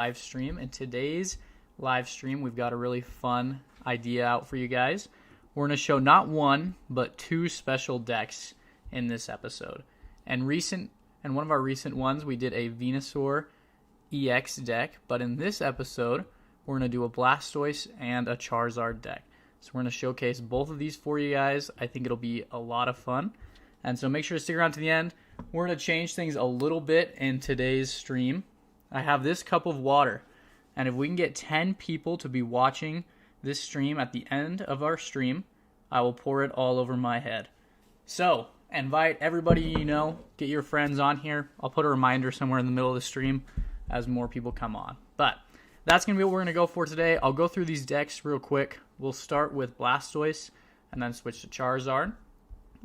live stream. In today's live stream, we've got a really fun idea out for you guys. We're going to show not one, but two special decks in this episode. And one of our recent ones, we did a Venusaur EX deck, but in this episode, we're going to do a Blastoise and a Charizard deck. So we're going to showcase both of these for you guys. I think it'll be a lot of fun. And so make sure to stick around to the end. We're going to change things a little bit in today's stream. I have this cup of water, and if we can get 10 people to be watching this stream at the end of our stream, I will pour it all over my head. So, invite everybody you know, get your friends on here. I'll put a reminder somewhere in the middle of the stream as more people come on. But that's going to be what we're going to go for today. I'll go through these decks real quick. We'll start with Blastoise and then switch to Charizard.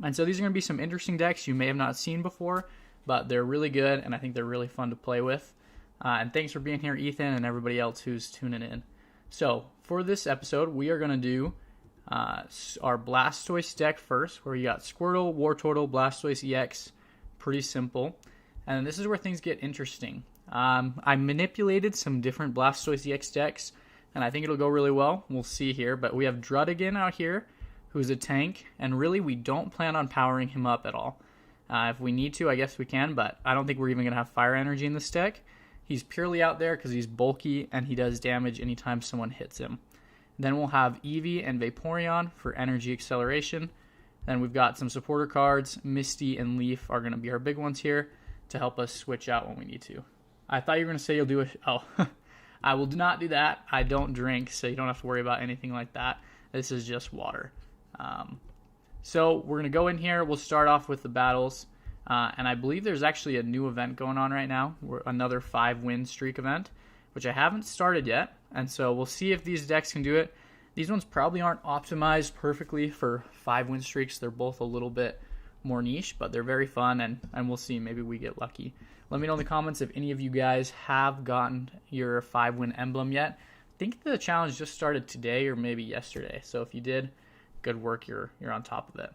And so these are going to be some interesting decks you may have not seen before, but they're really good, and I think they're really fun to play with. And thanks for being here, Ethan, and everybody else who's tuning in. So, for this episode, we are going to do our Blastoise deck first, where you got Squirtle, Wartortle, Blastoise EX. Pretty simple. And this is where things get interesting. I manipulated some different Blastoise EX decks, and I think it'll go really well. We'll see here. But we have Druddigan out here, who's a tank, and really we don't plan on powering him up at all. If we need to, I guess we can, but I don't think we're even going to have fire energy in this deck. He's purely out there because he's bulky and he does damage anytime someone hits him. Then we'll have Eevee and Vaporeon for energy acceleration. Then we've got some supporter cards. Misty and Leaf are going to be our big ones here to help us switch out when we need to. I thought you were going to say you'll do it. Oh, I will not do that. I don't drink, so you don't have to worry about anything like that. This is just water. So we're going to go in here. We'll start off with the battles. And I believe there's actually a new event going on right now, another 5-win streak event, which I haven't started yet. And so we'll see if these decks can do it. These ones probably aren't optimized perfectly for 5-win streaks. They're both a little bit more niche, but they're very fun, and we'll see. Maybe we get lucky. Let me know in the comments if any of you guys have gotten your 5-win emblem yet. I think the challenge just started today or maybe yesterday. So if you did, good work. You're on top of it.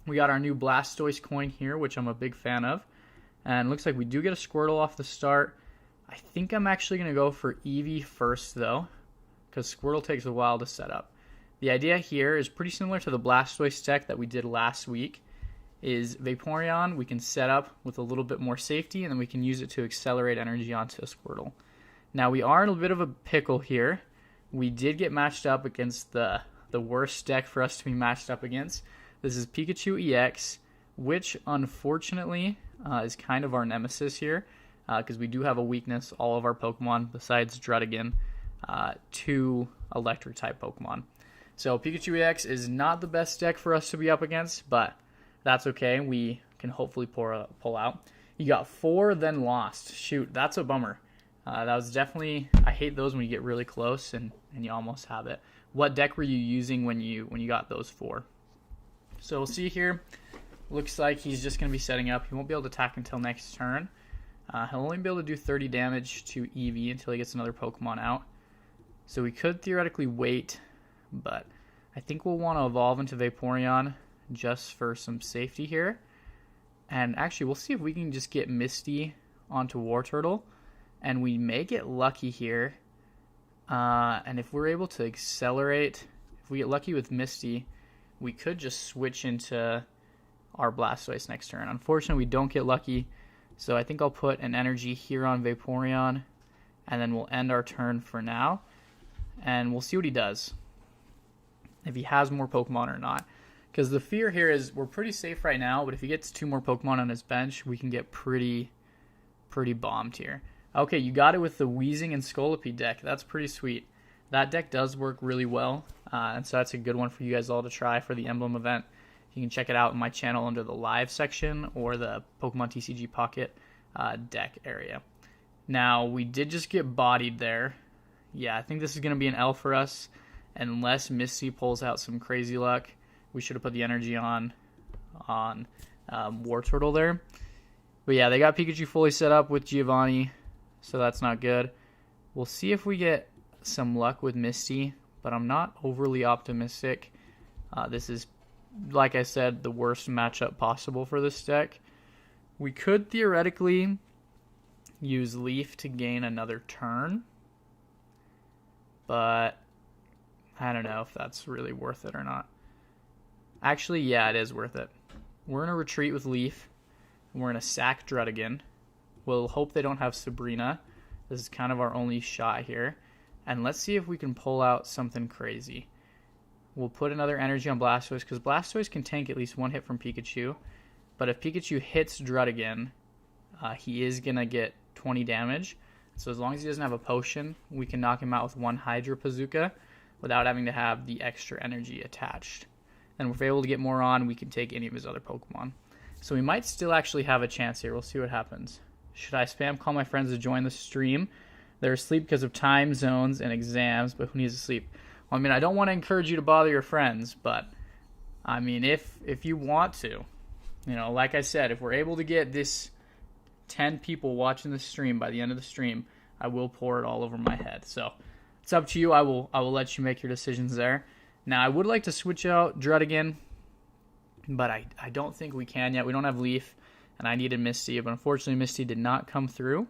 We got our new Blastoise coin here, which I'm a big fan of. And looks like we do get a Squirtle off the start. I think I'm actually going to go for Eevee first, though, because Squirtle takes a while to set up. The idea here is pretty similar to the Blastoise deck that we did last week. Is Vaporeon we can set up with a little bit more safety, and then we can use it to accelerate energy onto a Squirtle. Now, we are in a bit of a pickle here. We did get matched up against the worst deck for us to be matched up against. This is Pikachu EX, which unfortunately is kind of our nemesis here, because we do have a weakness, all of our Pokemon, besides Druddigan, to Electric-type Pokemon. So Pikachu EX is not the best deck for us to be up against, but that's okay. We can hopefully pull out. You got 4, then lost. Shoot, that's a bummer. That was definitely, I hate those when you get really close and you almost have it. What deck were you using when you got those 4? So we'll see here. Looks like he's just going to be setting up. He won't be able to attack until next turn. He'll only be able to do 30 damage to Eevee until he gets another Pokemon out. So we could theoretically wait, but I think we'll want to evolve into Vaporeon just for some safety here. And actually, we'll see if we can just get Misty onto Wartortle. And we may get lucky here. And if we're able to accelerate, if we get lucky with Misty, we could just switch into our Blastoise next turn. Unfortunately, we don't get lucky, so I think I'll put an energy here on Vaporeon, and then we'll end our turn for now, and we'll see what he does, if he has more Pokemon or not. Because the fear here is we're pretty safe right now, but if he gets 2 more Pokemon on his bench, we can get pretty bombed here. Okay, you got it with the Weezing and Scolipede deck. That's pretty sweet. That deck does work really well, and so that's a good one for you guys all to try for the Emblem event. You can check it out in my channel under the live section or the Pokemon TCG Pocket deck area. Now, we did just get bodied there. Yeah, I think this is going to be an L for us, unless Misty pulls out some crazy luck. We should have put the energy on Wartortle there. But yeah, they got Pikachu fully set up with Giovanni, so that's not good. We'll see if we get some luck with Misty, but I'm not overly optimistic. This is, like I said, the worst matchup possible for this deck. We could theoretically use Leaf to gain another turn, but I don't know if that's really worth it or not. Actually, yeah, it is worth it. We're going to retreat with Leaf. And we're going to sack Druddigan. We'll hope they don't have Sabrina. This is kind of our only shot here. And let's see if we can pull out something crazy. We'll put another energy on Blastoise, because Blastoise can tank at least one hit from Pikachu. But if Pikachu hits Druddigan, he is going to get 20 damage. So as long as he doesn't have a potion, we can knock him out with one Hydro Bazooka without having to have the extra energy attached. And if we're able to get more on, we can take any of his other Pokemon. So we might still actually have a chance here. We'll see what happens. Should I spam call my friends to join the stream? They're asleep because of time zones and exams, but who needs to sleep? Well, I mean, I don't want to encourage you to bother your friends, but I mean, if you want to, you know, like I said, if we're able to get this 10 people watching the stream by the end of the stream, I will pour it all over my head. So it's up to you. I will let you make your decisions there. Now, I would like to switch out Druddigan, but I don't think we can yet. We don't have Leaf, and I needed Misty, but unfortunately Misty did not come through.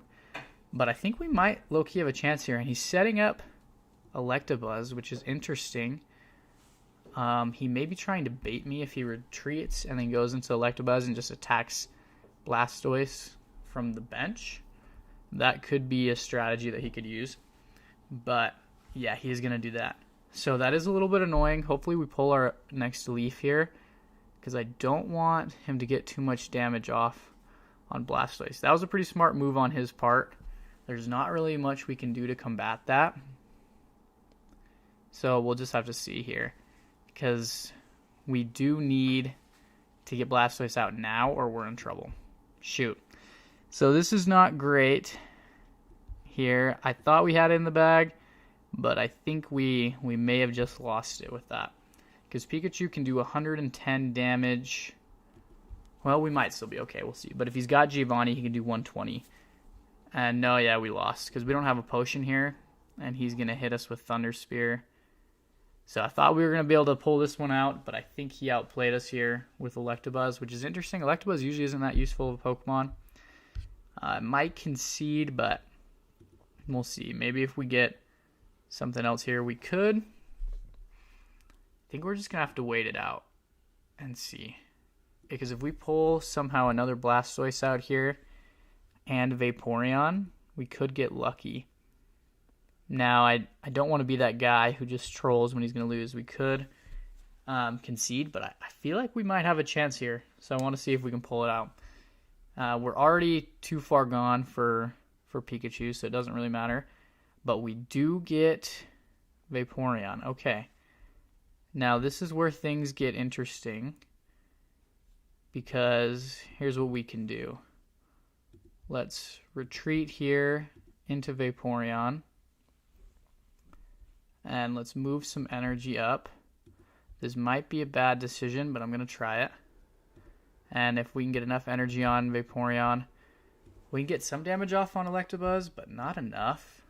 But I think we might low-key have a chance here, and he's setting up Electabuzz, which is interesting. He may be trying to bait me if he retreats and then goes into Electabuzz and just attacks Blastoise from the bench. That could be a strategy that he could use. But, yeah, he's going to do that. So that is a little bit annoying. Hopefully we pull our next Leaf here, because I don't want him to get too much damage off on Blastoise. That was a pretty smart move on his part. There's not really much we can do to combat that. So we'll just have to see here, because we do need to get Blastoise out now or we're in trouble. Shoot. So this is not great here. I thought we had it in the bag, but I think we may have just lost it with that. Because Pikachu can do 110 damage. Well, we might still be okay. We'll see. But if he's got Giovanni, he can do 120. And no, yeah, we lost. Because we don't have a potion here. And he's going to hit us with Thunder Spear. So I thought we were going to be able to pull this one out. But I think he outplayed us here with Electabuzz, which is interesting. Electabuzz usually isn't that useful of a Pokemon. I might concede, but we'll see. Maybe if we get something else here, we could. I think we're just going to have to wait it out and see. Because if we pull somehow another Blastoise out here and Vaporeon, we could get lucky. Now, I don't want to be that guy who just trolls when he's going to lose. We could concede, but I feel like we might have a chance here. So I want to see if we can pull it out. We're already too far gone for Pikachu, so it doesn't really matter. But we do get Vaporeon. Okay. Now, this is where things get interesting, because here's what we can do. Let's retreat here into Vaporeon, and let's move some energy up. This might be a bad decision, but I'm going to try it. And if we can get enough energy on Vaporeon, we can get some damage off on Electabuzz, but not enough.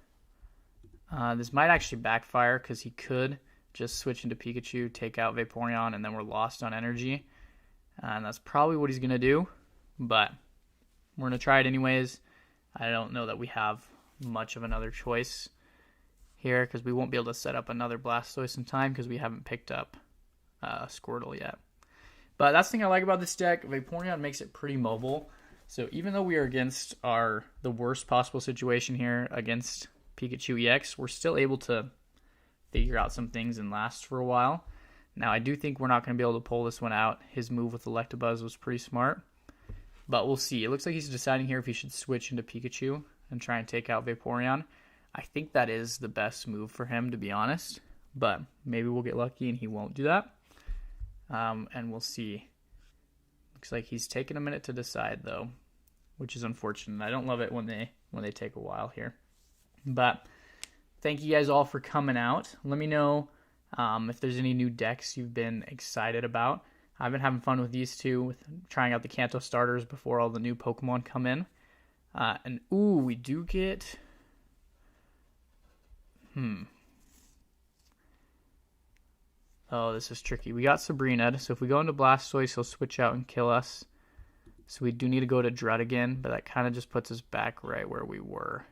This might actually backfire, because he could just switch into Pikachu, take out Vaporeon, and then we're lost on energy. And that's probably what he's going to do. But we're going to try it anyways. I don't know that we have much of another choice here, because we won't be able to set up another Blastoise in time, because we haven't picked up Squirtle yet. But that's the thing I like about this deck. Vaporeon makes it pretty mobile. So even though we are against the worst possible situation here against Pikachu EX, we're still able to figure out some things and last for a while. Now, I do think we're not going to be able to pull this one out. His move with Electabuzz was pretty smart. But we'll see. It looks like he's deciding here if he should switch into Pikachu and try and take out Vaporeon. I think that is the best move for him, to be honest. But maybe we'll get lucky and he won't do that. And we'll see. Looks like he's taking a minute to decide, though, which is unfortunate. I don't love it when they take a while here. But thank you guys all for coming out. Let me know if there's any new decks you've been excited about. I've been having fun with these two, with trying out the Kanto starters before all the new Pokemon come in. And ooh, we do get... Oh, this is tricky. We got Sabrina, so if we go into Blastoise, he'll switch out and kill us. So we do need to go to Druddigan, but that kind of just puts us back right where we were.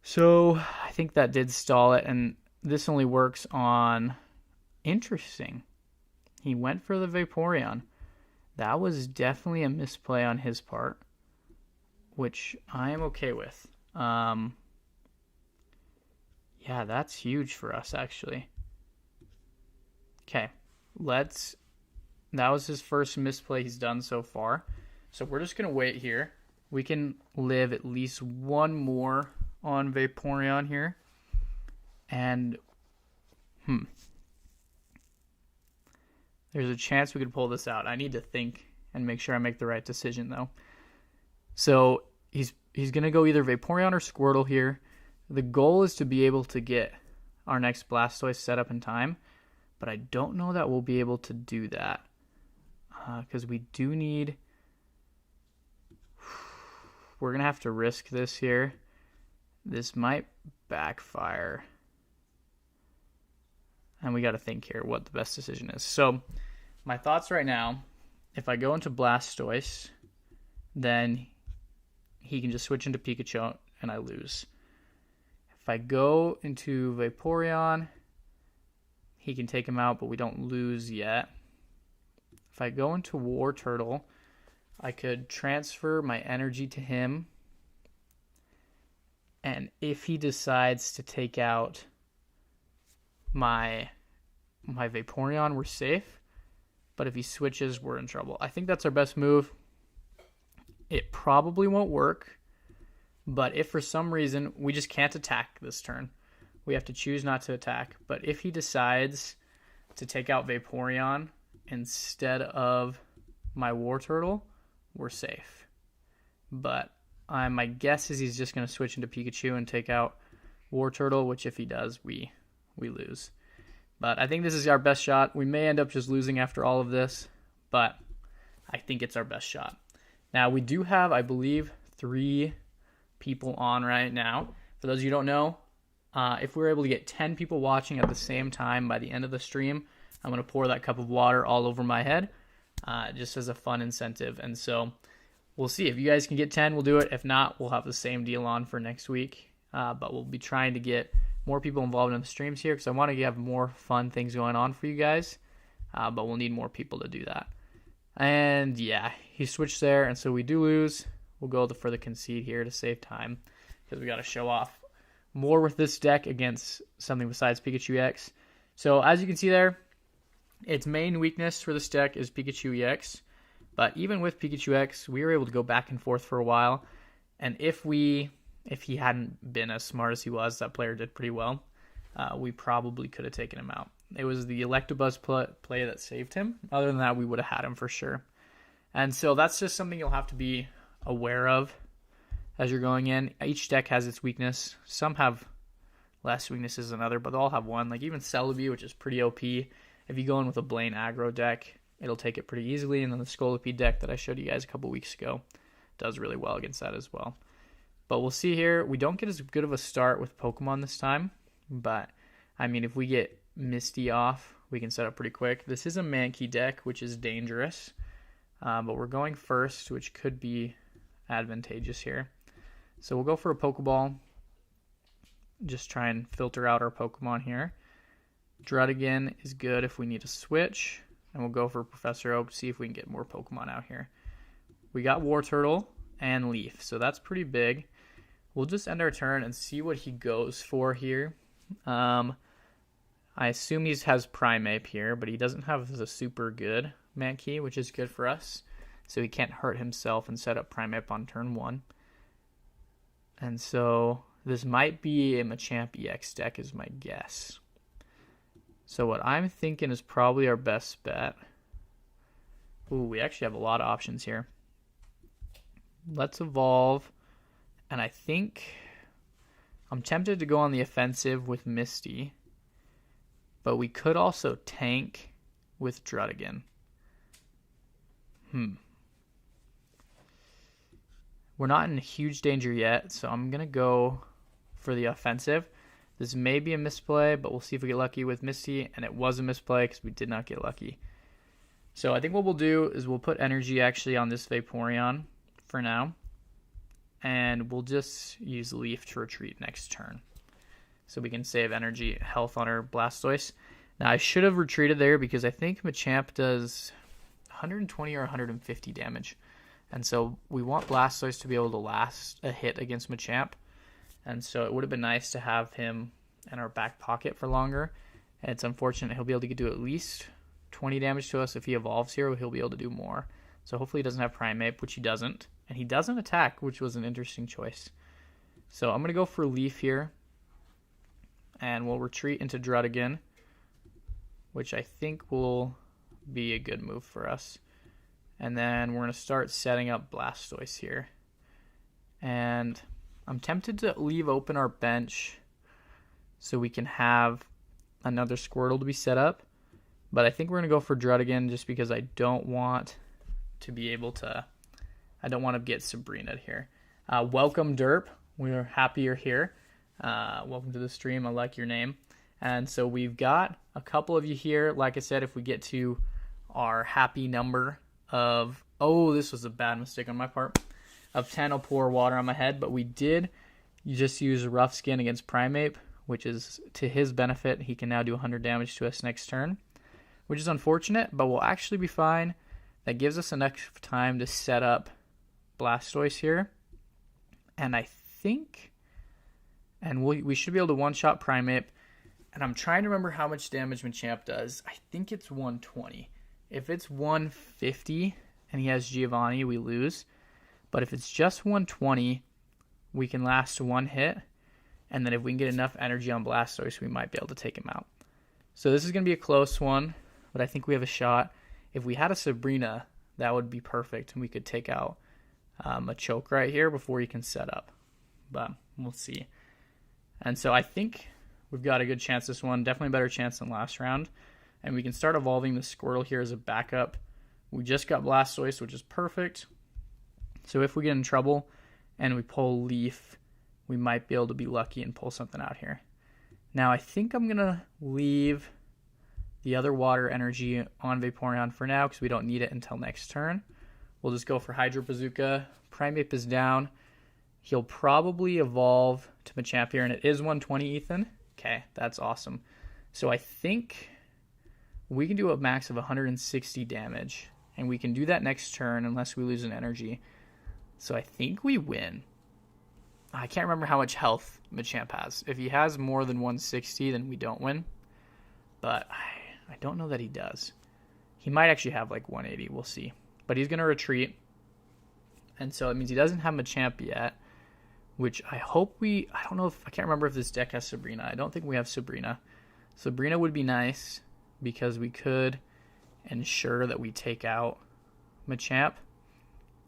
So I think that did stall it, and this only works on... Interesting. He went for the Vaporeon. That was definitely a misplay on his part, which I am okay with. Yeah, that's huge for us, actually. Okay, that was his first misplay he's done so far. So we're just going to wait here. We can live at least one more on Vaporeon here. And, there's a chance we could pull this out. I need to think and make sure I make the right decision, though. So he's going to go either Vaporeon or Squirtle here. The goal is to be able to get our next Blastoise set up in time, but I don't know that we'll be able to do that because we do need... We're going to have to risk this here. This might backfire. And we got to think here what the best decision is. So my thoughts right now, if I go into Blastoise, then he can just switch into Pikachu and I lose. If I go into Vaporeon, he can take him out, but we don't lose yet. If I go into Wartortle, I could transfer my energy to him. And if he decides to take out my Vaporeon, we're safe. But if he switches, we're in trouble. I think that's our best move. It probably won't work. But if for some reason we just can't attack this turn, we have to choose not to attack. But if he decides to take out Vaporeon instead of my Wartortle, we're safe. But my guess is he's just going to switch into Pikachu and take out Wartortle, which if he does, we lose. But I think this is our best shot. We may end up just losing after all of this, but I think it's our best shot. Now, we do have, I believe, 3 people on right now. For those of you who don't know, if we're able to get 10 people watching at the same time by the end of the stream, I'm going to pour that cup of water all over my head, just as a fun incentive. And so we'll see. If you guys can get 10, we'll do it. If not, we'll have the same deal on for next week. But we'll be trying to get more people involved in the streams here because I want to have more fun things going on for you guys. But we'll need more people to do that. And yeah, he switched there, and so we do lose. We'll go for the concede here to save time because we got to show off more with this deck against something besides Pikachu EX. So as you can see there, its main weakness for this deck is Pikachu EX. But even with Pikachu EX, we were able to go back and forth for a while. And if he hadn't been as smart as he was, that player did pretty well. We probably could have taken him out. It was the Electabuzz play that saved him. Other than that, we would have had him for sure. And so that's just something you'll have to be aware of as you're going in. Each deck has its weakness. Some have less weaknesses than other, but they all have one. Like even Celebi, which is pretty OP. If you go in with a Blaine aggro deck, it'll take it pretty easily. And then the Scolipede deck that I showed you guys a couple weeks ago does really well against that as well. But we'll see here. We don't get as good of a start with Pokemon this time. But, I mean, if we get Misty off, we can set up pretty quick. This is a Mankey deck, which is dangerous. But we're going first, which could be advantageous here. So we'll go for a Pokeball. Just try and filter out our Pokemon here. Druddigon is good if we need to switch. And we'll go for Professor Oak to see if we can get more Pokemon out here. We got Wartortle and Leaf, so that's pretty big. We'll just end our turn and see what he goes for here. I assume he has Primeape here, but he doesn't have the super good Mankey, which is good for us. So he can't hurt himself and set up Primeape on turn 1. And so this might be a Machamp EX deck is my guess. So what I'm thinking is probably our best bet. Ooh, we actually have a lot of options here. Let's evolve. And I think I'm tempted to go on the offensive with Misty. But we could also tank with Druddigon. We're not in huge danger yet, so I'm going to go for the offensive. This may be a misplay, but we'll see if we get lucky with Misty. And it was a misplay because we did not get lucky. So I think what we'll do is we'll put energy actually on this Vaporeon for now. And we'll just use Leaf to retreat next turn. so we can save energy health on our Blastoise. Now, I should have retreated there because I think Machamp does 120 or 150 damage. And so we want Blastoise to be able to last a hit against Machamp. And so it would have been nice to have him in our back pocket for longer. And it's unfortunate he'll be able to do at least 20 damage to us. If he evolves here, he'll be able to do more. So hopefully he doesn't have Primeape, which he doesn't. And he doesn't attack, which was an interesting choice. So I'm going to go for Leaf here. And we'll retreat into Druddigon, which I think will be a good move for us. And then we're going to start setting up Blastoise here. And I'm tempted to leave open our bench so we can have another Squirtle to be set up. But I think we're going to go for Druddigon just because I don't want to be able to... I don't want to get Sabrina here. Welcome, Derp. We're happy you're here. Welcome to the stream. I like your name. And so we've got a couple of you here. Like I said, if we get to our happy number of... Oh, this was a bad mistake on my part. Of 10, I'll pour water on my head. But we did just use Rough Skin against Primeape, which is to his benefit. He can now do 100 damage to us next turn, which is unfortunate, but we'll actually be fine. That gives us enough time to set up Blastoise here. And I think... And we should be able to one-shot Primeape. And I'm trying to remember how much damage Machamp does. I think it's 120. If it's 150 and he has Giovanni, we lose. But if it's just 120, we can last one hit. And then if we can get enough energy on Blastoise, we might be able to take him out. So this is going to be a close one, but I think we have a shot. If we had a Sabrina, that would be perfect. And we could take out a choke right here before he can set up. But we'll see. And so I think we've got a good chance this one. Definitely a better chance than last round. And we can start evolving the Squirtle here as a backup. We just got Blastoise, which is perfect. So if we get in trouble and we pull Leaf, we might be able to be lucky and pull something out here. Now I think I'm going to leave the other water energy on Vaporeon for now because we don't need it until next turn. We'll just go for Hydro Bazooka. Primeape is down. He'll probably evolve to Machamp here, and it is 120, Ethan. Okay, that's awesome. So I think we can do a max of 160 damage, and we can do that next turn unless we lose an energy. So I think we win. I can't remember how much health Machamp has. If he has more than 160, then we don't win. But I don't know that he does. He might actually have like 180. We'll see. But he's going to retreat. And so it means he doesn't have Machamp yet, which I hope we... I don't know if... I can't remember if this deck has Sabrina. I don't think we have Sabrina. Sabrina would be nice because we could ensure that we take out Machamp.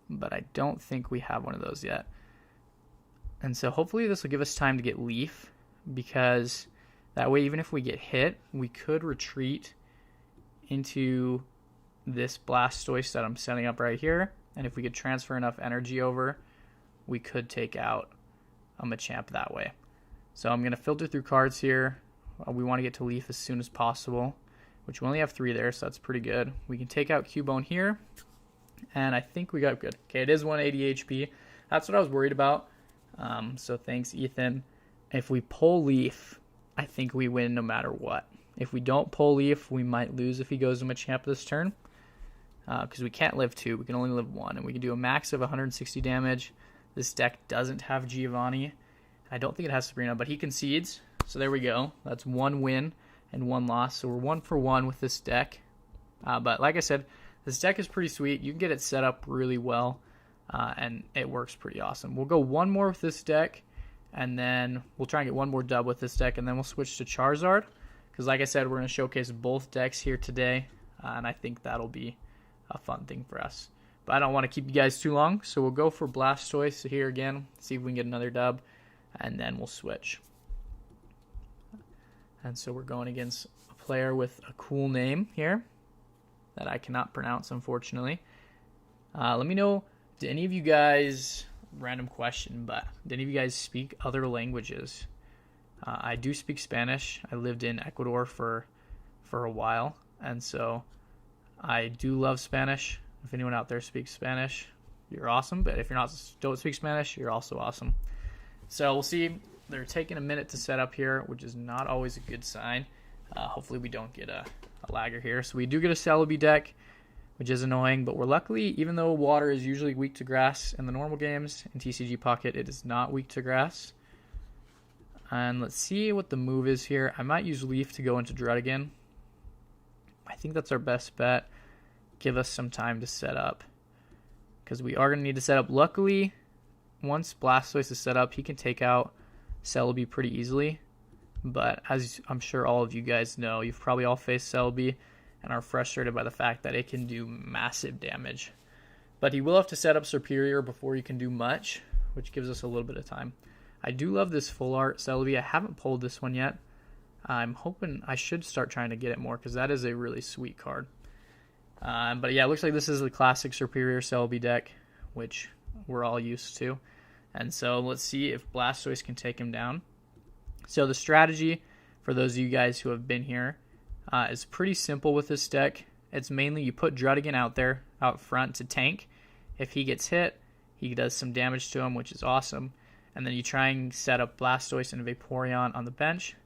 But I don't think we have one of those yet. And so hopefully this will give us time to get Leaf, because that way even if we get hit, we could retreat into this Blastoise that I'm setting up right here. And if we could transfer enough energy over, we could take out a Machamp that way. So I'm going to filter through cards here. We want to get to Leaf as soon as possible, which we only have 3 there, so that's pretty good. We can take out Cubone here, and I think we got good. Okay, it is 180 HP. That's what I was worried about. So thanks, Ethan. If we pull Leaf, I think we win no matter what. If we don't pull Leaf, we might lose if he goes to Machamp this turn. Because we can't live 2. We can only live 1. And we can do a max of 160 damage. This deck doesn't have Giovanni. I don't think it has Sabrina, but he concedes. So there we go. That's 1 win and 1 loss. So we're 1 for 1 with this deck. But like I said, this deck is pretty sweet. You can get it set up really well. And it works pretty awesome. We'll go 1 more with this deck. And then we'll try and get 1 more dub with this deck. And then we'll switch to Charizard. Because like I said, we're going to showcase both decks here today. And I think that'll be a fun thing for us. But I don't want to keep you guys too long, so we'll go for Blastoise here again, see if we can get another dub, and then we'll switch. And so we're going against a player with a cool name here that I cannot pronounce, unfortunately. Let me know, did any of you guys, random question, but did any of you guys speak other languages? I do speak Spanish. I lived in Ecuador for a while, and so I do love Spanish. If anyone out there speaks Spanish, you're awesome. But if you're not, don't speak Spanish, you're also awesome. So we'll see they're taking a minute to set up here, which is not always a good sign. Hopefully we don't get a lagger here. So we do get a Celebi deck, which is annoying, but we're luckily, even though water is usually weak to grass in the normal games, in TCG Pocket it is not weak to grass. And let's see what the move is here. I might use Leaf to go into Druddigon. I think that's our best bet. Give us some time to set up, because we are going to need to set up. Luckily, once Blastoise is set up, he can take out Celebi pretty easily. But as I'm sure all of you guys know, you've probably all faced Celebi and are frustrated by the fact that it can do massive damage. But he will have to set up Superior before he can do much, which gives us a little bit of time. I do love this full art Celebi. I haven't pulled this one yet. I'm hoping I should start trying to get it more, because that is a really sweet card. But yeah, it looks like this is the classic Superior Celebi deck, which we're all used to. And so let's see if Blastoise can take him down. So the strategy, for those of you guys who have been here, is pretty simple with this deck. It's mainly you put Druddigon out front to tank. If he gets hit, he does some damage to him, which is awesome. And then you try and set up Blastoise and Vaporeon on the bench.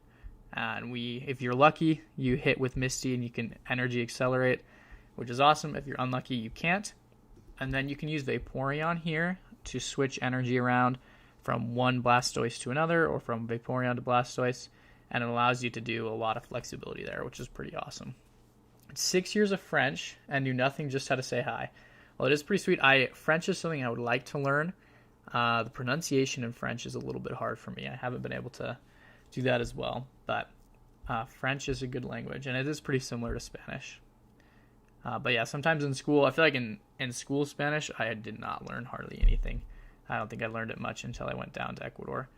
And if you're lucky, you hit with Misty and you can energy accelerate, which is awesome. If you're unlucky, you can't. And then you can use Vaporeon here to switch energy around from one Blastoise to another, or from Vaporeon to Blastoise, and it allows you to do a lot of flexibility there, which is pretty awesome. 6 years of French and knew nothing, just how to say hi. Well, it is pretty sweet. French is something I would like to learn. The pronunciation in French is a little bit hard for me. I haven't been able to do that as well, but French is a good language, and it is pretty similar to Spanish. But yeah, sometimes in school, I feel like in school Spanish, I did not learn hardly anything. I don't think I learned it much until I went down to Ecuador.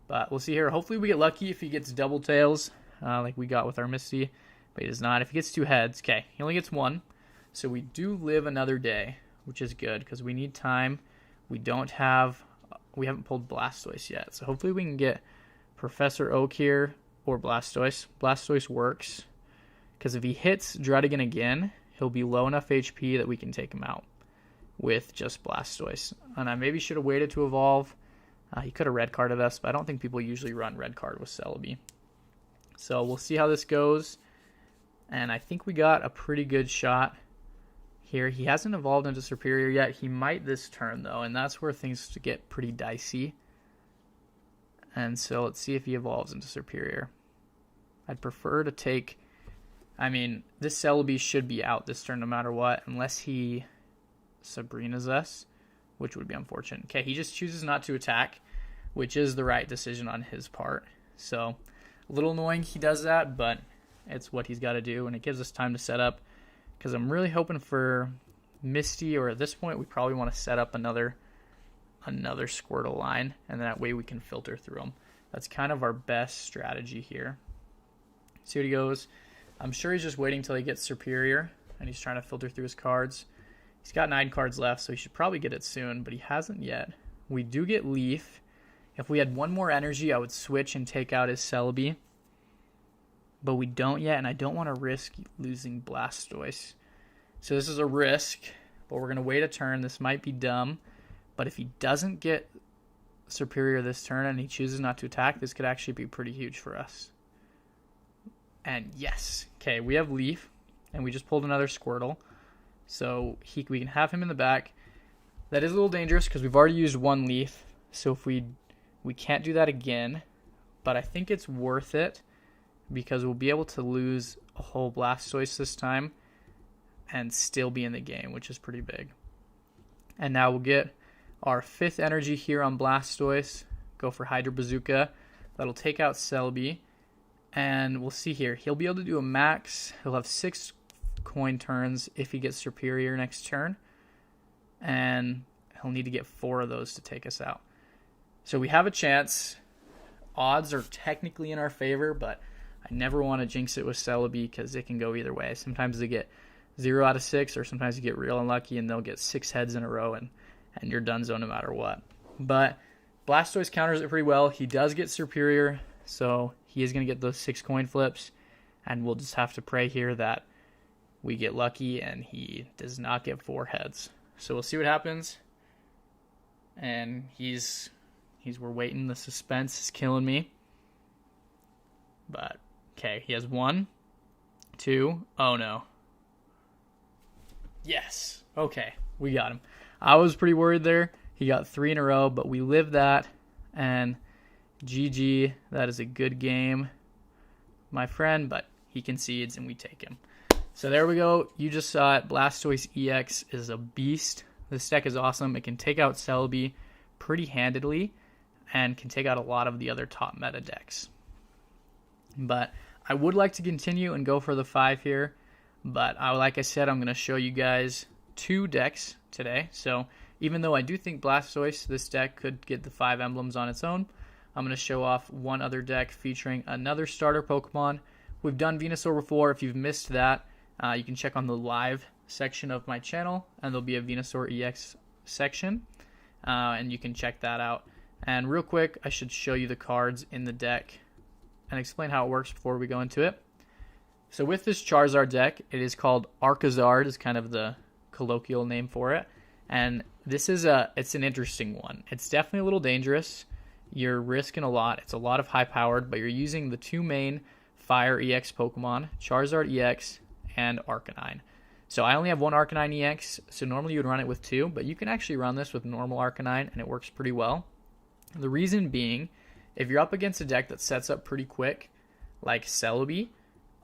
But we'll see here. Hopefully we get lucky if he gets double tails, like we got with our Misty. But he does not. If he gets 2 heads, okay, he only gets 1. So we do live another day, which is good, because we need time. We haven't pulled Blastoise yet. So hopefully we can get Professor Oak here, or Blastoise. Blastoise works, because if he hits Druddigon again, he'll be low enough HP that we can take him out with just Blastoise. And I maybe should have waited to evolve. He could have red carded us, but I don't think people usually run red card with Celebi. So we'll see how this goes. And I think we got a pretty good shot here. He hasn't evolved into Superior yet. He might this turn, though, and that's where things get pretty dicey. And so let's see if he evolves into Superior. I'd prefer to take... this Celebi should be out this turn no matter what, unless he Sabrina's us, which would be unfortunate. Okay, he just chooses not to attack, which is the right decision on his part. So, a little annoying he does that, but it's what he's got to do, and it gives us time to set up, because I'm really hoping for Misty, or at this point we probably want to set up another Squirtle line, and that way we can filter through them. That's kind of our best strategy here. See what he goes. I'm sure he's just waiting till he gets Superior, and he's trying to filter through his cards. He's got 9 cards left, so he should probably get it soon, but he hasn't yet. We do get Leaf. If we had 1 more energy, I would switch and take out his Celebi. But we don't yet, and I don't want to risk losing Blastoise. So this is a risk, but we're going to wait a turn. This might be dumb, but if he doesn't get Superior this turn and he chooses not to attack, this could actually be pretty huge for us. And yes, okay, we have Leaf, and we just pulled another Squirtle. So we can have him in the back. That is a little dangerous because we've already used 1 Leaf. So if we can't do that again, but I think it's worth it because we'll be able to lose a whole Blastoise this time and still be in the game, which is pretty big. And now we'll get our 5th energy here on Blastoise. Go for Hydro Bazooka. That'll take out Celebi. And we'll see here. He'll be able to do a max. He'll have 6 coin turns if he gets Superior next turn. And he'll need to get 4 of those to take us out. So we have a chance. Odds are technically in our favor, but I never want to jinx it with Celebi because it can go either way. Sometimes they get 0 out of 6, or sometimes you get real unlucky and they'll get 6 heads in a row and you're donezo no matter what. But Blastoise counters it pretty well. He does get Superior, so he is going to get those 6 coin flips, and we'll just have to pray here that we get lucky and he does not get 4 heads. So we'll see what happens. And he's We're waiting. The suspense is killing me. But, okay, he has 1, 2. Oh, no. Yes. Okay, we got him. I was pretty worried there. He got 3 in a row, but we lived that. And GG, that is a good game, my friend, but he concedes and we take him. So there we go. You just saw it. Blastoise EX is a beast. This deck is awesome. It can take out Celebi pretty handedly and can take out a lot of the other top meta decks. But I would like to continue and go for the 5 here. But like I said, I'm going to show you guys 2 decks today. So even though I do think Blastoise, this deck could get the 5 emblems on its own, I'm going to show off one other deck featuring another starter Pokemon. We've done Venusaur before. If you've missed that, you can check on the live section of my channel, and there'll be a Venusaur EX section, and you can check that out. And real quick, I should show you the cards in the deck and explain how it works before we go into it. So with this Charizard deck, it is called Arcazard, is kind of the colloquial name for it. And this is it's an interesting one. It's definitely a little dangerous. You're risking a lot. It's a lot of high powered, but you're using the 2 main Fire EX Pokemon, Charizard EX and Arcanine. So I only have 1 Arcanine EX, so normally you would run it with 2, but you can actually run this with normal Arcanine and it works pretty well. The reason being, if you're up against a deck that sets up pretty quick, like Celebi,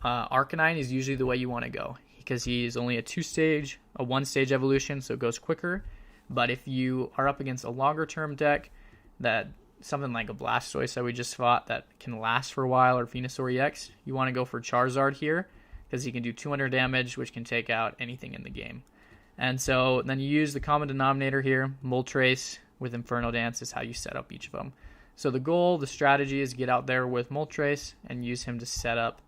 Arcanine is usually the way you want to go because he's only a 1-stage evolution, so it goes quicker. But if you are up against a longer term deck, that something like a Blastoise that we just fought that can last for a while, or Venusaur EX, you want to go for Charizard here because he can do 200 damage, which can take out anything in the game. And so then you use the common denominator here, Moltres with Inferno Dance is how you set up each of them. So the goal, the strategy is get out there with Moltres and use him to set up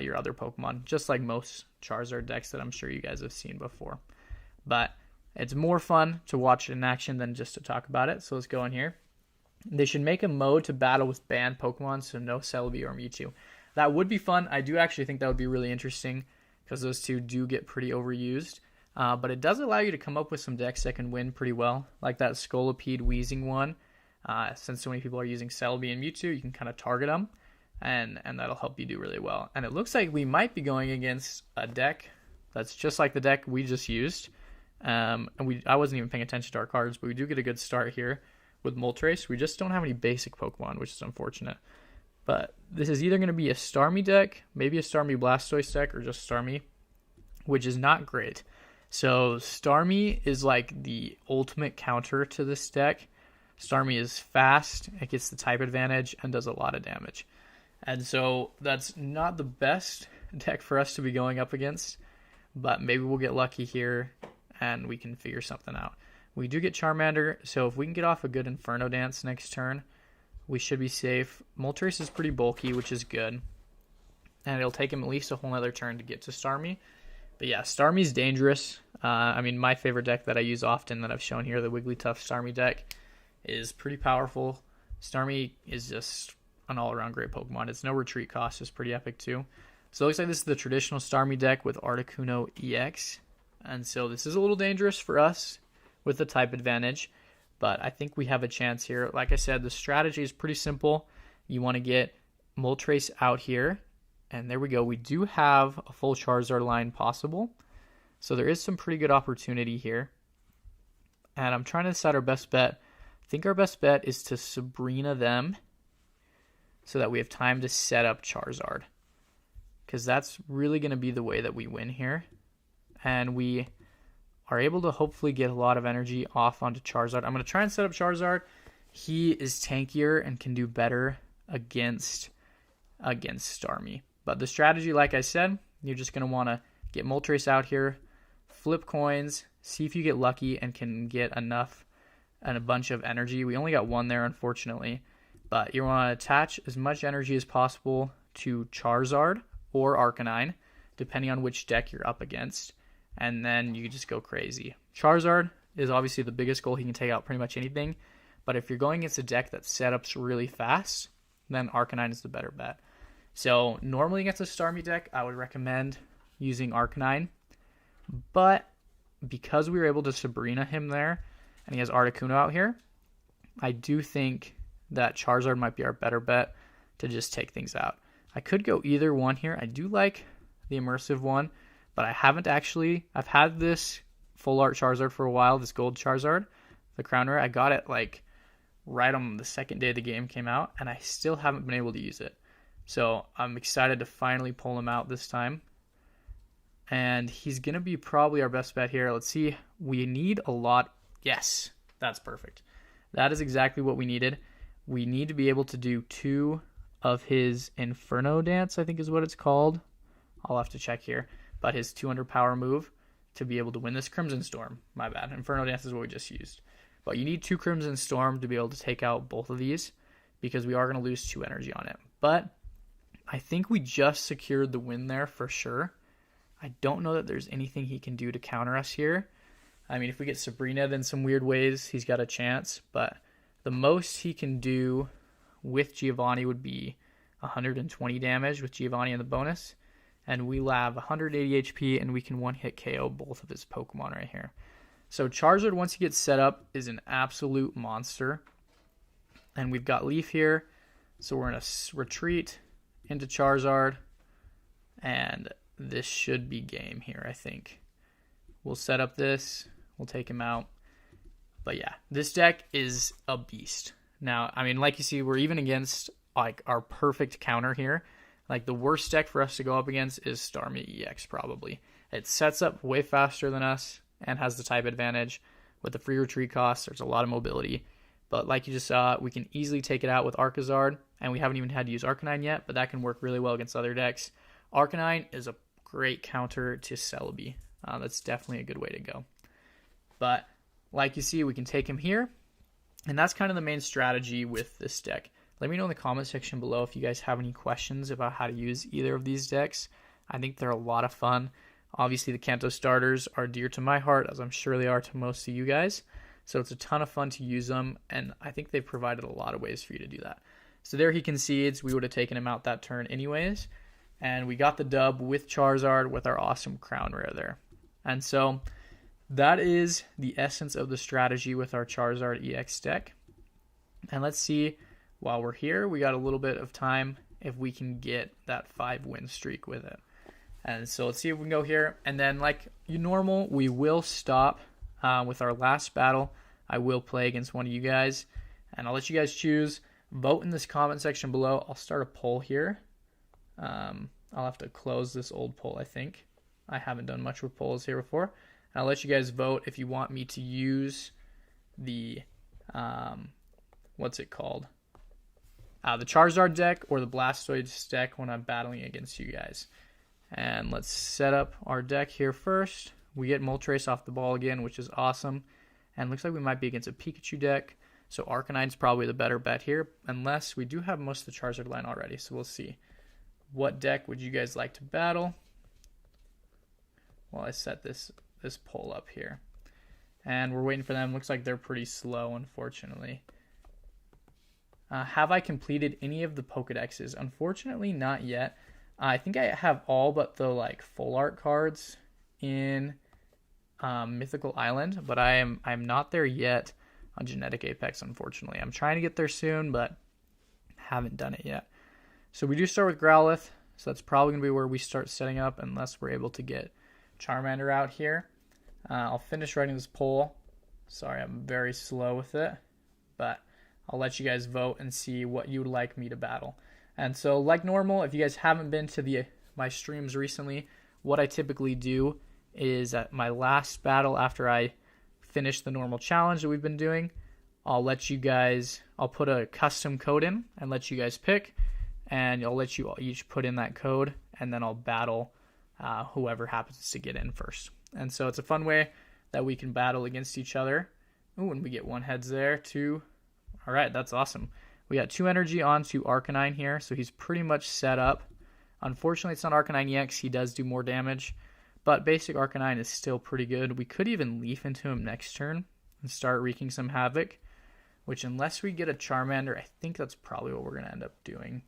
your other Pokemon, just like most Charizard decks that I'm sure you guys have seen before. But it's more fun to watch it in action than just to talk about it. So let's go in here. They should make a mode to battle with banned Pokemon, so no Celebi or Mewtwo. That would be fun. I do actually think that would be really interesting because those 2 do get pretty overused. But it does allow you to come up with some decks that can win pretty well, like that Scolipede Wheezing one. Since so many people are using Celebi and Mewtwo, you can kind of target them, and that'll help you do really well. And it looks like we might be going against a deck that's just like the deck we just used. I wasn't even paying attention to our cards, but we do get a good start here with Moltres. We just don't have any basic Pokemon, which is unfortunate. But this is either going to be a Starmie deck, maybe a Starmie Blastoise deck, or just Starmie, which is not great. So Starmie is like the ultimate counter to this deck. Starmie is fast, it gets the type advantage, and does a lot of damage. And so that's not the best deck for us to be going up against, but maybe we'll get lucky here and we can figure something out. We do get Charmander, so if we can get off a good Inferno Dance next turn, we should be safe. Moltres is pretty bulky, which is good. And it'll take him at least a whole other turn to get to Starmie. But yeah, Starmie's dangerous. My favorite deck that I use often that I've shown here, the Wigglytuff Starmie deck, is pretty powerful. Starmie is just an all-around great Pokemon. Its no retreat cost is pretty epic too. So it looks like this is the traditional Starmie deck with Articuno EX. And so this is a little dangerous for us with the type advantage, but I think we have a chance here. Like I said, the strategy is pretty simple. You want to get Moltres out here, and there we go. We do have a full Charizard line possible, so there is some pretty good opportunity here. And I'm trying to decide our best bet. I think our best bet is to Sabrina them so that we have time to set up Charizard, because that's really going to be the way that we win here. And we are able to hopefully get a lot of energy off onto Charizard. I'm going to try and set up Charizard. He is tankier and can do better against Starmie. But the strategy, like I said, you're just going to want to get Moltres out here, flip coins, see if you get lucky and can get enough and a bunch of energy. We only got 1 there, unfortunately. But you want to attach as much energy as possible to Charizard or Arcanine, depending on which deck you're up against. And then you just go crazy. Charizard is obviously the biggest goal. He can take out pretty much anything. But if you're going against a deck that setups really fast, then Arcanine is the better bet. So normally against a Starmie deck, I would recommend using Arcanine. But because we were able to Sabrina him there, and he has Articuno out here, I do think that Charizard might be our better bet to just take things out. I could go either one here. I do like the immersive one, but I haven't actually. I've had this full art Charizard for a while, this gold Charizard, the crown rare. I got it like right on the second day the game came out, and I still haven't been able to use it. So I'm excited to finally pull him out this time. And he's going to be probably our best bet here. Let's see. We need a lot. Yes, that's perfect. That is exactly what we needed. We need to be able to do 2 of his Inferno Dance, I think is what it's called. I'll have to check here. But his 200 power move to be able to win this Crimson Storm. My bad. Inferno Dance is what we just used. But you need 2 Crimson Storm to be able to take out both of these because we are going to lose 2 energy on it. But I think we just secured the win there for sure. I don't know that there's anything he can do to counter us here. I mean, if we get Sabrina, then some weird ways he's got a chance. But the most he can do with Giovanni would be 120 damage with Giovanni in the bonus. And we'll have 180 HP, and we can one-hit KO both of his Pokemon right here. So Charizard, once he gets set up, is an absolute monster. And we've got Leaf here. So we're going to retreat into Charizard. And this should be game here, I think. We'll set up this. We'll take him out. But yeah, this deck is a beast. Now, I mean, like you see, we're even against like our perfect counter here. Like the worst deck for us to go up against is Starmie EX probably. It sets up way faster than us and has the type advantage. With the free retreat cost, there's a lot of mobility. But like you just saw, we can easily take it out with Arcazard. And we haven't even had to use Arcanine yet, but that can work really well against other decks. Arcanine is a great counter to Celebi. That's definitely a good way to go. But like you see, we can take him here. And that's kind of the main strategy with this deck. Let me know in the comment section below if you guys have any questions about how to use either of these decks. I think they're a lot of fun. Obviously, the Kanto starters are dear to my heart, as I'm sure they are to most of you guys. So it's a ton of fun to use them, and I think they've provided a lot of ways for you to do that. So there he concedes. We would have taken him out that turn anyways. And we got the dub with Charizard with our awesome Crown Rare there. And so that is the essence of the strategy with our Charizard EX deck. And let's see, while we're here, we got a little bit of time if we can get that 5-win streak with it. And so let's see if we can go here. And then like normal, we will stop with our last battle. I will play against one of you guys. And I'll let you guys choose. Vote in this comment section below. I'll start a poll here. I'll have to close this old poll, I think. I haven't done much with polls here before. And I'll let you guys vote if you want me to use the, what's it called? The Charizard deck or the Blastoise deck when I'm battling against you guys. And let's set up our deck here first. We get Moltres off the ball again, which is awesome. And looks like we might be against a Pikachu deck. So Arcanine's probably the better bet here, unless we do have most of the Charizard line already. So we'll see. What deck would you guys like to battle? Well, I set this poll up here. And we're waiting for them. Looks like they're pretty slow, unfortunately. Have I completed any of the Pokedexes? Unfortunately, not yet. I think I have all but the like full art cards in Mythical Island, but I'm not there yet on Genetic Apex, unfortunately. I'm trying to get there soon, but haven't done it yet. So we do start with Growlithe, so that's probably going to be where we start setting up unless we're able to get Charmander out here. I'll finish writing this poll. Sorry, I'm very slow with it, but I'll let you guys vote and see what you would like me to battle. And so like normal, if you guys haven't been to my streams recently, what I typically do is at my last battle after I finish the normal challenge that we've been doing, I'll put a custom code in and let you guys pick, and I'll let you each put in that code, and then I'll battle whoever happens to get in first. And so it's a fun way that we can battle against each other. Ooh, and we get 1 heads there, 2. All right, that's awesome. We got 2 energy onto Arcanine here, so he's pretty much set up. Unfortunately, it's not Arcanine EX. He does do more damage, but basic Arcanine is still pretty good. We could even Leaf into him next turn and start wreaking some havoc, which unless we get a Charmander, I think that's probably what we're going to end up doing.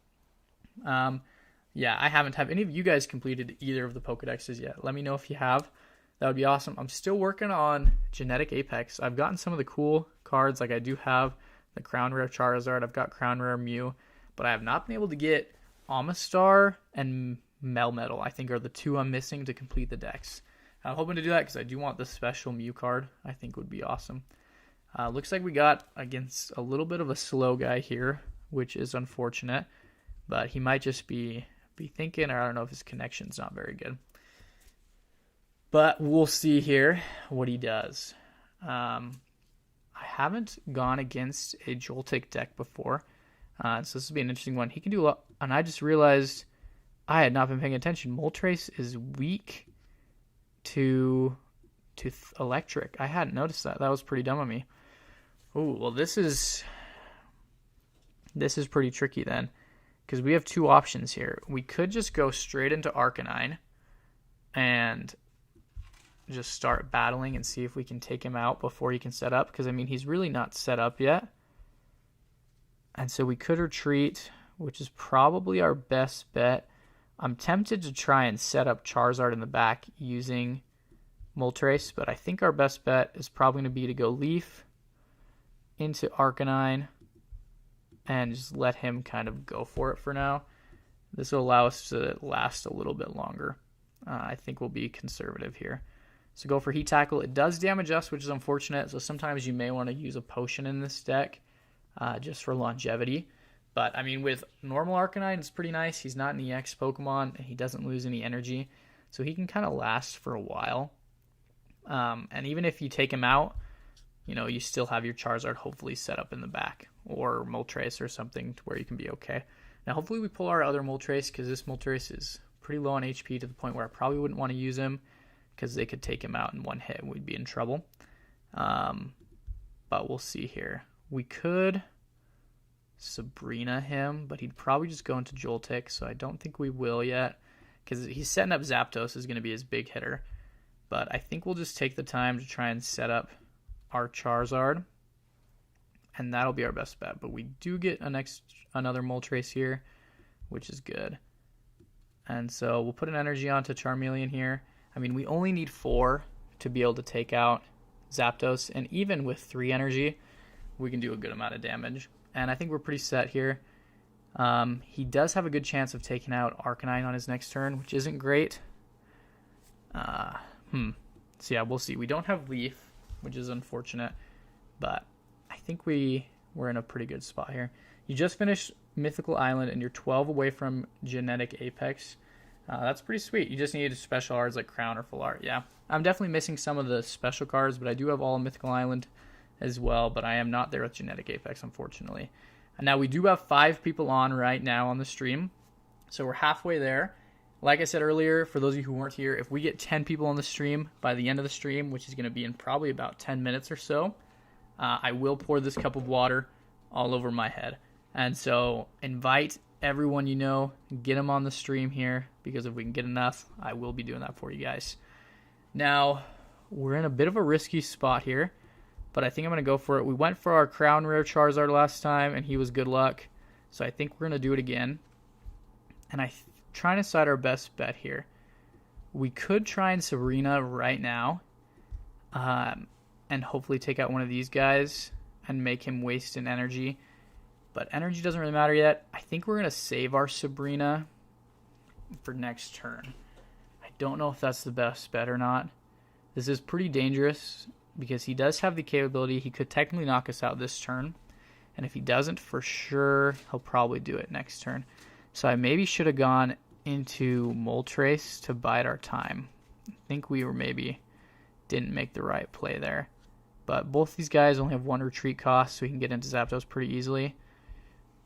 Yeah, I haven't have any of you guys completed either of the Pokedexes yet. Let me know if you have. That would be awesome. I'm still working on Genetic Apex. I've gotten some of the cool cards, like I do have the Crown Rare Charizard. I've got Crown Rare Mew, but I have not been able to get Amistar and Melmetal, I think, are the two I'm missing to complete the decks. I'm hoping to do that because I do want the special Mew card. I think would be awesome. Looks like we got against a little bit of a slow guy here, which is unfortunate. But he might just be thinking, or I don't know if his connection's not very good. But we'll see here what he does. I haven't gone against a Joltik deck before. So this will be an interesting one. He can do a lot. And I just realized I had not been paying attention. Moltres is weak to electric. I hadn't noticed that. That was pretty dumb of me. Ooh, well this is pretty tricky then, because we have two options here. We could just go straight into Arcanine and just start battling and see if we can take him out before he can set up, because I mean he's really not set up yet. And so we could retreat, which is probably our best bet. I'm tempted to try and set up Charizard in the back using Moltres, but I think our best bet is probably going to be to go Leaf into Arcanine and just let him kind of go for it for now. This will allow us to last a little bit longer. I think we'll be conservative here. So go for Heat Tackle. It does damage us, which is unfortunate, so sometimes you may want to use a potion in this deck just for longevity. But, I mean, with normal Arcanine, it's pretty nice. He's not an EX Pokemon, and he doesn't lose any energy, so he can kind of last for a while. And even if you take him out, you know, you still have your Charizard hopefully set up in the back, or Moltres or something to where you can be okay. Now, hopefully we pull our other Moltres, because this Moltres is pretty low on HP to the point where I probably wouldn't want to use him, because they could take him out in one hit and we'd be in trouble. But we'll see here. We could Sabrina him, but he'd probably just go into Joltik, so I don't think we will yet, because he's setting up Zapdos is going to be his big hitter. But I think we'll just take the time to try and set up our Charizard, and that'll be our best bet. But we do get another Moltres here, which is good. And so we'll put an energy onto Charmeleon here. I mean, we only need 4 to be able to take out Zapdos, and even with 3 energy, we can do a good amount of damage. And I think we're pretty set here. He does have a good chance of taking out Arcanine on his next turn, which isn't great. So yeah, we'll see. We don't have Leaf, which is unfortunate, but I think we're in a pretty good spot here. You just finished Mythical Island, and you're 12 away from Genetic Apex. That's pretty sweet. You just need special cards like Crown or Full Art. Yeah, I'm definitely missing some of the special cards, but I do have all of Mythical Island as well, but I am not there with Genetic Apex, unfortunately. And now we do have 5 people on right now on the stream, so we're halfway there. Like I said earlier, for those of you who weren't here, if we get 10 people on the stream by the end of the stream, which is going to be in probably about 10 minutes or so, I will pour this cup of water all over my head. And so invite everyone you know, get them on the stream here, because if we can get enough, I will be doing that for you guys. Now, we're in a bit of a risky spot here, but I think I'm going to go for it. We went for our Crown Rare Charizard last time, and he was good luck, so I think we're going to do it again. And trying to decide our best bet here. We could try and Sabrina right now, and hopefully take out one of these guys and make him waste an energy. But energy doesn't really matter yet. I think we're going to save our Sabrina for next turn. I don't know if that's the best bet or not. This is pretty dangerous because he does have the capability. He could technically knock us out this turn. And if he doesn't, for sure, he'll probably do it next turn. So I maybe should have gone into Moltres to bide our time. I think we maybe didn't make the right play there. But both these guys only have 1 retreat cost, so we can get into Zapdos pretty easily.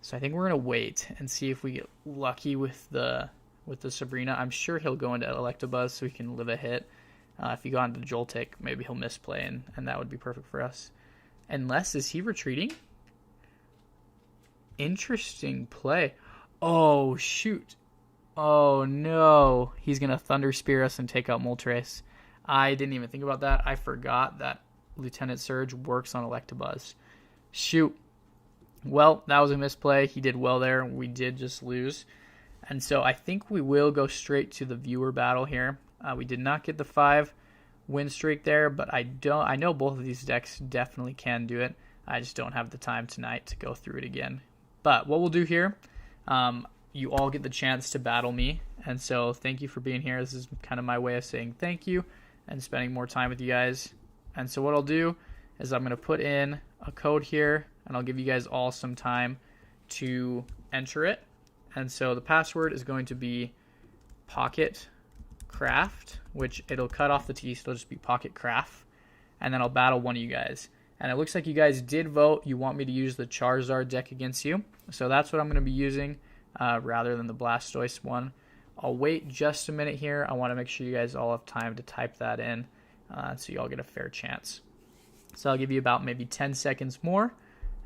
So I think we're going to wait and see if we get lucky with the Sabrina. I'm sure he'll go into Electabuzz so he can live a hit. If he got into Joltik, maybe he'll misplay, and that would be perfect for us. Unless, is he retreating? Interesting play. Oh, shoot. Oh, no. He's going to Thunder Spear us and take out Moltres. I didn't even think about that. I forgot that Lieutenant Surge works on Electabuzz. Shoot. Well, that was a misplay. He did well there. We did just lose. And so I think we will go straight to the viewer battle here. We did not get the 5 win streak there, but I know both of these decks definitely can do it. I just don't have the time tonight to go through it again. But what we'll do here, you all get the chance to battle me. And so thank you for being here. This is kind of my way of saying thank you and spending more time with you guys. And so what I'll do is I'm going to put in a code here, and I'll give you guys all some time to enter it. And so the password is going to be Pocket Craft, which it'll cut off the T, so it'll just be Pocket Craft. And then I'll battle one of you guys. And it looks like you guys did vote. You want me to use the Charizard deck against you. So that's what I'm going to be using rather than the Blastoise one. I'll wait just a minute here. I want to make sure you guys all have time to type that in so you all get a fair chance. So I'll give you about maybe 10 seconds more,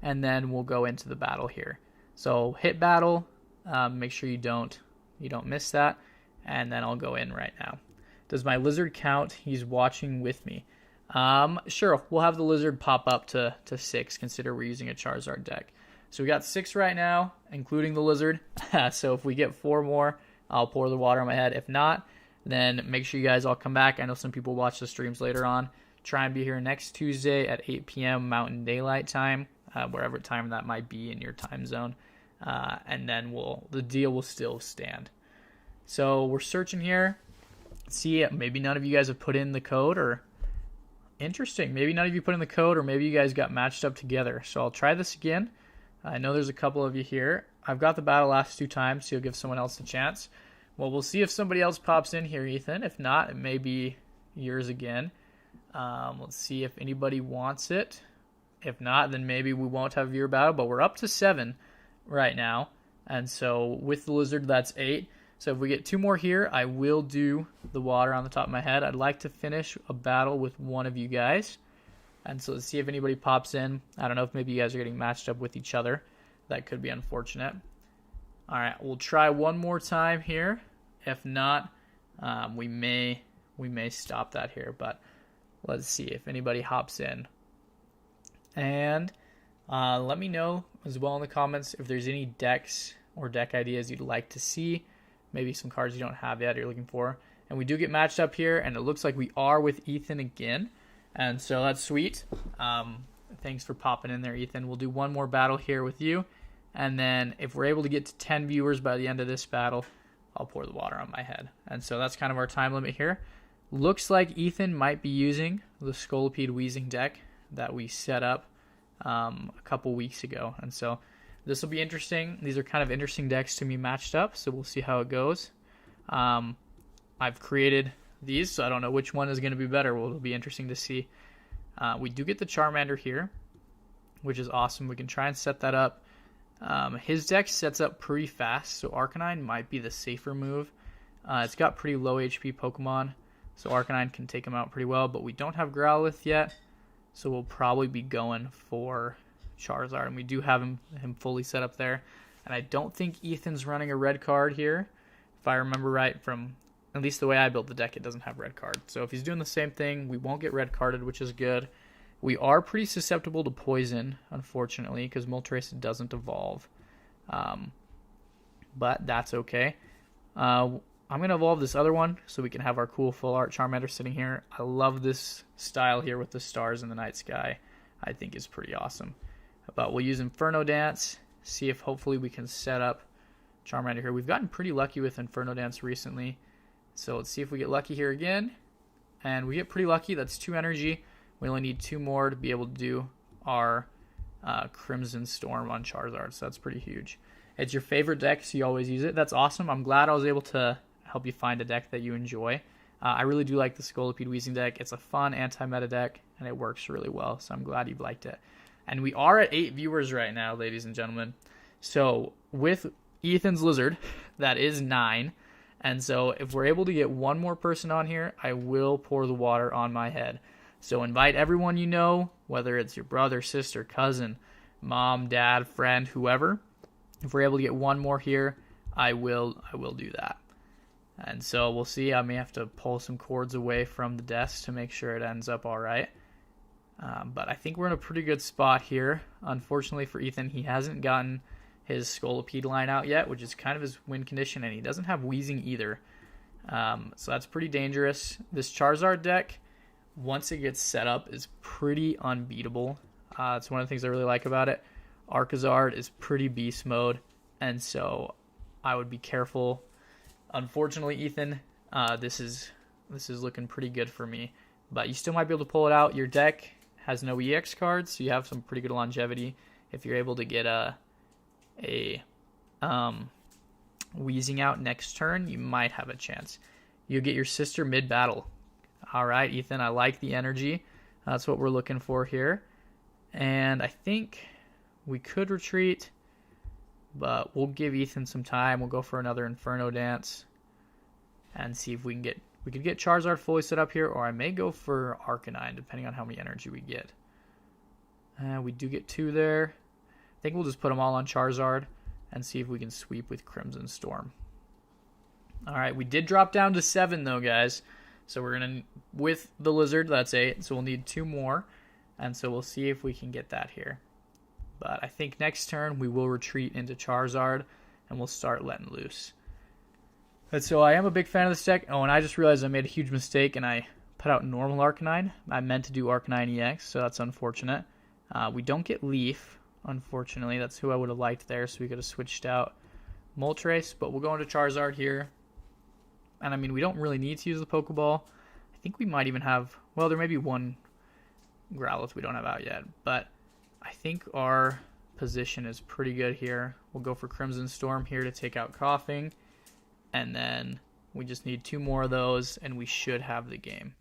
and then we'll go into the battle here. So hit battle. Make sure you don't miss that. And then I'll go in right now. Does my lizard count? He's watching with me. Sure, we'll have the lizard pop up to 6. Consider we're using a Charizard deck. So we got 6 right now, including the lizard. So if we get 4 more, I'll pour the water on my head. If not, then make sure you guys all come back. I know some people watch the streams later on. Try and be here next Tuesday at 8 p.m. Mountain Daylight Time, wherever time that might be in your time zone. And then the deal will still stand. So we're searching here. See, maybe none of you guys have put in the code, or interesting. Maybe none of you put in the code, or maybe you guys got matched up together. So I'll try this again. I know there's a couple of you here. I've got the battle last 2 times, so you'll give someone else a chance. Well, we'll see if somebody else pops in here, Ethan. If not, it may be yours again. Let's see if anybody wants it. If not, then maybe we won't have your battle, but we're up to 7 right now. And so with the lizard, that's 8. So if we get 2 more here, I will do the water on the top of my head. I'd like to finish a battle with one of you guys. And so let's see if anybody pops in. I don't know if maybe you guys are getting matched up with each other. That could be unfortunate. All right, we'll try one more time here. If not, we may stop that here. But let's see if anybody hops in. And let me know as well in the comments if there's any decks or deck ideas you'd like to see. Maybe some cards you don't have yet you're looking for. And we do get matched up here, and it looks like we are with Ethan again. And so that's sweet. Thanks for popping in there, Ethan. We'll do one more battle here with you. And then if we're able to get to 10 viewers by the end of this battle, I'll pour the water on my head. And so that's kind of our time limit here. Looks like Ethan might be using the Scolipede Weezing deck that we set up a couple weeks ago. And so this will be interesting. These are kind of interesting decks to me matched up, so we'll see how it goes. I've created these, so I don't know which one is going to be better. Well, it'll be interesting to see. We do get the Charmander here, which is awesome. We can try and set that up. His deck sets up pretty fast, so Arcanine might be the safer move. It's got pretty low HP Pokemon, so Arcanine can take him out pretty well, but we don't have Growlithe yet, so we'll probably be going for Charizard, and we do have him fully set up there. And I don't think Ethan's running a red card here. If I remember right, from at least the way I built the deck, it doesn't have red card. So if he's doing the same thing, we won't get red carded, which is good. We are pretty susceptible to poison, unfortunately, because Moltres doesn't evolve. But that's okay. I'm going to evolve this other one so we can have our cool full art Charmander sitting here. I love this style here with the stars in the night sky. I think is pretty awesome. But we'll use Inferno Dance, see if hopefully we can set up Charmander here. We've gotten pretty lucky with Inferno Dance recently. So let's see if we get lucky here again. And we get pretty lucky. That's 2 energy. We only need 2 more to be able to do our Crimson Storm on Charizard. So that's pretty huge. It's your favorite deck, so you always use it. That's awesome. I'm glad I was able to help you find a deck that you enjoy. I really do like the Scolipede Weezing deck. It's a fun anti-meta deck, and it works really well. So I'm glad you've liked it. And we are at 8 viewers right now, ladies and gentlemen. So with Ethan's Lizard, that is 9. And so if we're able to get one more person on here, I will pour the water on my head. So invite everyone you know, whether it's your brother, sister, cousin, mom, dad, friend, whoever. If we're able to get one more here, I will do that. And so we'll see. I may have to pull some cords away from the desk to make sure it ends up all right. But I think we're in a pretty good spot here. Unfortunately for Ethan, he hasn't gotten his Scolipede line out yet, which is kind of his win condition, and he doesn't have Weezing either. So that's pretty dangerous. This Charizard deck, once it gets set up, is pretty unbeatable. It's one of the things I really like about it. Charizard is pretty beast mode, and so I would be careful. Unfortunately, Ethan, this is looking pretty good for me, but you still might be able to pull it out. Your deck has no EX cards, so you have some pretty good longevity. If you're able to get a Wheezing out next turn, you might have a chance. You'll get your sister mid-battle. All right, Ethan, I like the energy. That's what we're looking for here. And I think we could retreat, but we'll give Ethan some time. We'll go for another Inferno Dance and see if we could get Charizard fully set up here, or I may go for Arcanine, depending on how many energy we get. We do get 2 there. I think we'll just put them all on Charizard and see if we can sweep with Crimson Storm. All right, we did drop down to 7 though, guys. So we're going to, with the Lizard, that's 8. So we'll need 2 more. And so we'll see if we can get that here. But I think next turn we will retreat into Charizard and we'll start letting loose. And so I am a big fan of this deck. Oh, and I just realized I made a huge mistake and I put out normal Arcanine. I meant to do Arcanine EX, so that's unfortunate. We don't get Leaf, unfortunately. That's who I would have liked there, so we could have switched out Moltres. But we'll go into Charizard here. And I mean, we don't really need to use the Pokeball. I think we might even have, well, there may be one Growlithe we don't have out yet. But I think our position is pretty good here. We'll go for Crimson Storm here to take out Coughing. And then we just need 2 more of those, and we should have the game.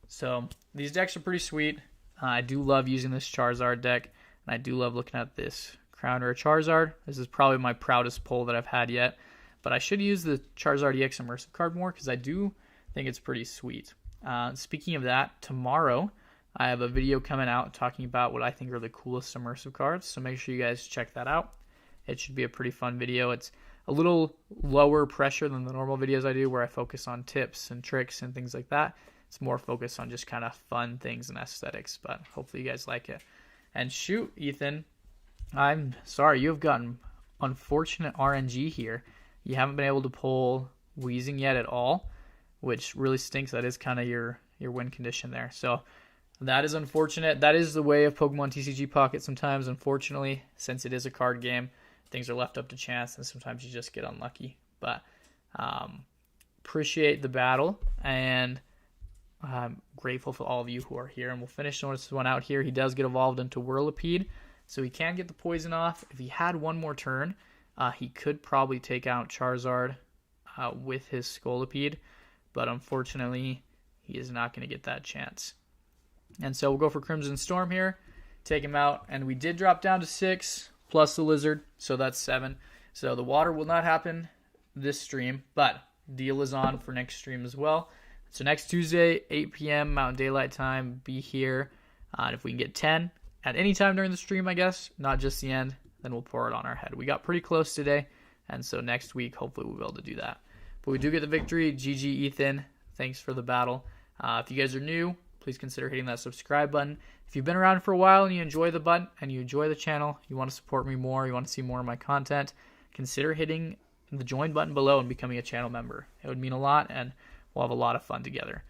So these decks are pretty sweet. I do love using this Charizard deck, and I do love looking at this Crown Rare Charizard. This is probably my proudest pull that I've had yet. But I should use the Charizard EX Immersive card more because I do think it's pretty sweet. Speaking of that, tomorrow I have a video coming out talking about what I think are the coolest immersive cards. So make sure you guys check that out. It should be a pretty fun video. It's a little lower pressure than the normal videos I do where I focus on tips and tricks and things like that. It's more focused on just kind of fun things and aesthetics, but hopefully you guys like it. And shoot, Ethan, I'm sorry, you have gotten unfortunate RNG here. You haven't been able to pull Wheezing yet at all, which really stinks. That is kind of your win condition there. So that is unfortunate. That is the way of Pokemon TCG Pocket sometimes, unfortunately, since it is a card game. Things are left up to chance, and sometimes you just get unlucky. But appreciate the battle, and I'm grateful for all of you who are here. And we'll finish this one out here. He does get evolved into Whirlipede, so he can get the poison off. If he had one more turn, he could probably take out Charizard with his Scolipede, but unfortunately, he is not going to get that chance. And so we'll go for Crimson Storm here, take him out, and we did drop down to 6, plus the Lizard, so that's 7. So the water will not happen this stream, but deal is on for next stream as well. So next Tuesday, 8 p.m. Mountain Daylight Time, be here. And if we can get 10 at any time during the stream, I guess, not just the end, then we'll pour it on our head. We got pretty close today, and so next week, hopefully we'll be able to do that. But we do get the victory. GG, Ethan. Thanks for the battle. If you guys are new, please consider hitting that subscribe button. If you've been around for a while and you enjoy the button and you enjoy the channel, you want to support me more, you want to see more of my content, consider hitting the join button below and becoming a channel member. It would mean a lot, and we'll have a lot of fun together.